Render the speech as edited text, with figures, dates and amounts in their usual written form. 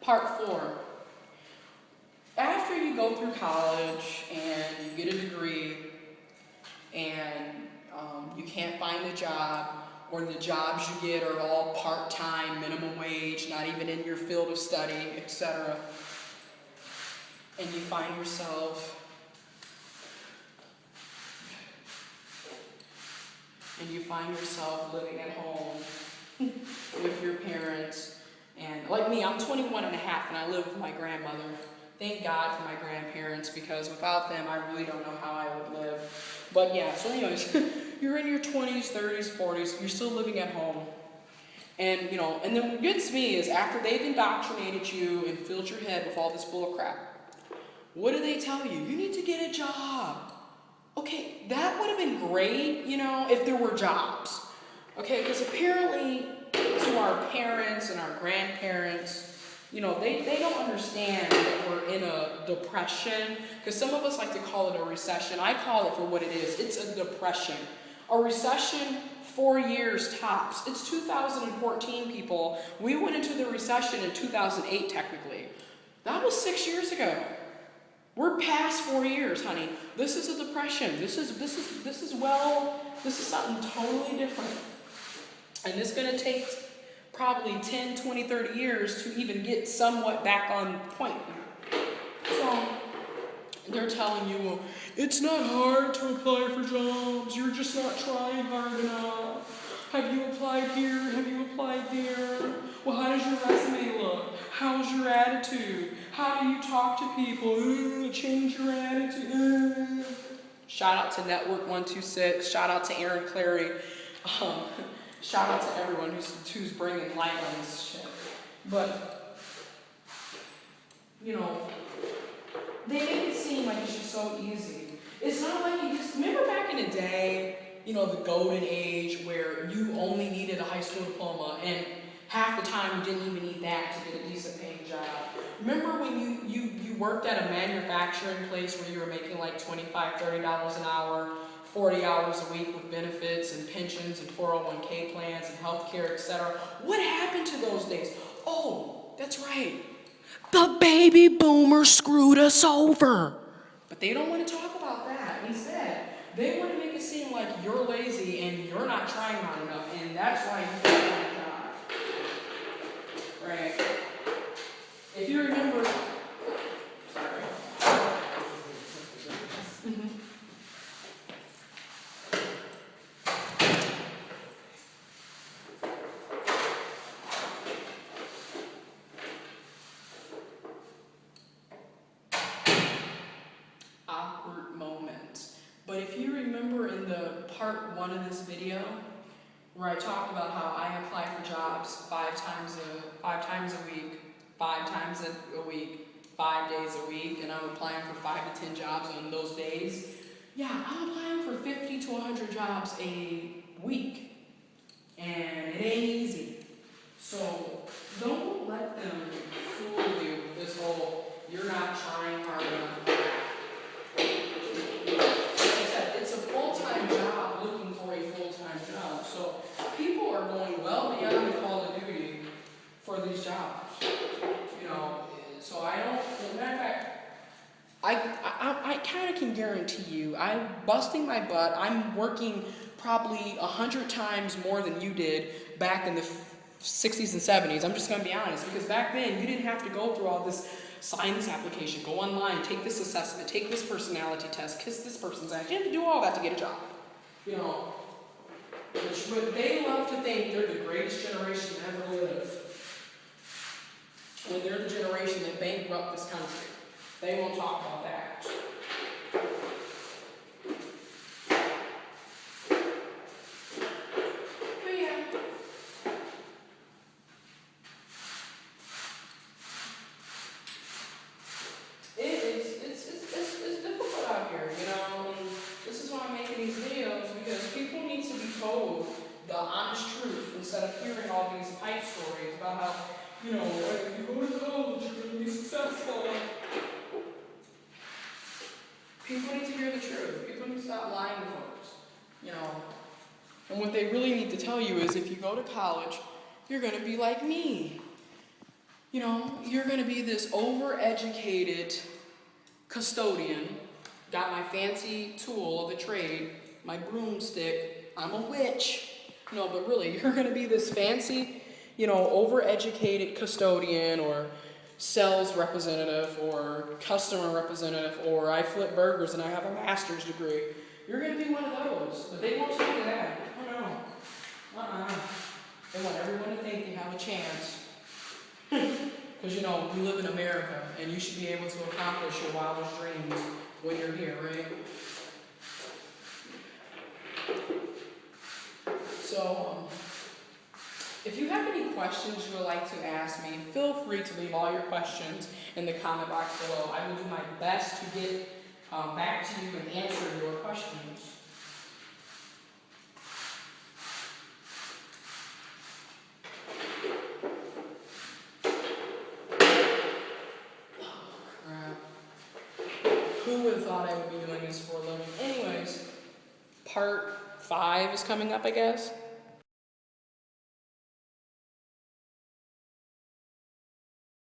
Part 4. After you go through college and you get a degree and you can't find a job, or the jobs you get are all part-time, minimum wage, not even in your field of study, etc. And you find yourself living at home with your parents. And like me, I'm 21 and a half and I live with my grandmother. Thank God for my grandparents, because without them, I really don't know how I would live. But yeah, so anyways, you're in your 20s, 30s, 40s, you're still living at home. And and then what gets me is after they've indoctrinated you and filled your head with all this bull crap, what do they tell you? You need to get a job. Okay, that would have been great, if there were jobs. Okay, because apparently to our parents and our grandparents, they don't understand that we're in a depression, because some of us like to call it a recession. I call it for what it is. It's a depression. A recession, 4 years tops. It's 2014, people. We went into the recession in 2008, technically. That was 6 years ago. We're past 4 years, honey. This is a depression. This is something totally different. And it's going to take probably 10, 20, 30 years to even get somewhat back on point. So they're telling you, well, it's not hard to apply for jobs. You're just not trying hard enough. Have you applied here? Have you applied there? Well, how does your resume look? How's your attitude? How do you talk to people? Change your attitude. Shout out to Network 126. Shout out to Aaron Clary. Shout out to everyone who's bringing light on this shit. But, they make it seem like it's just so easy. It's not like remember back in the day, the golden age where you only needed a high school diploma, and half the time you didn't even need that to get a decent paying job. Remember when you worked at a manufacturing place where you were making like $25, $30 an hour, 40 hours a week with benefits and pensions and 401k plans and healthcare, etc. What happened to those days? Oh, that's right. The baby boomers screwed us over. But they don't want to talk about that. Instead, they want to make it seem like you're lazy and you're not trying hard enough, and that's why you don't have a job. Right? If you remember, awkward moments. But if you remember in the part 1 of this video, where I talked about how I apply for jobs 5 times a week, 5 times a week, 5 days a week, and I'm applying for 5 to 10 jobs on those days. Yeah, I'm applying for 50 to 100 jobs a week, and it ain't easy. So don't let them fool you with this whole "you're not trying hard enough." It's a full-time job looking for a full-time job. So people are going well beyond the call of duty for these jobs. So I don't, as a matter of fact, I kind of can guarantee you, I'm busting my butt. I'm working probably 100 times more than you did back in the 60s and 70s. I'm just going to be honest, because back then you didn't have to go through all this. Sign this application, go online, take this assessment, take this personality test, kiss this person's ass. You have to do all that to get a job. But they love to think they're the greatest generation to ever live. When they're the generation that bankrupt this country. They won't talk about that. But yeah. It's difficult out here, and this is why I'm making these videos, because people need to be told the honest truth instead of hearing all these hype stories about how, if you go to college, you're going to be successful. People need to hear the truth. People need to stop lying to folks, And what they really need to tell you is if you go to college, you're going to be like me. You know, you're going to be this overeducated custodian. Got my fancy tool of the trade, my broomstick. I'm a witch. No, but really, you're going to be this fancy, overeducated custodian or sales representative or customer representative, or I flip burgers and I have a master's degree. You're going to be one of those, but they won't tell you that. Oh no. They want everyone to think they have a chance. Because, we live in America, and you should be able to accomplish your wildest dreams when you're here, right? So, if you have any questions you would like to ask me, feel free to leave all your questions in the comment box below. I will do my best to get back to you and answer your questions. Who would have thought I would be doing this for a living? Anyways, part 5 is coming up, I guess.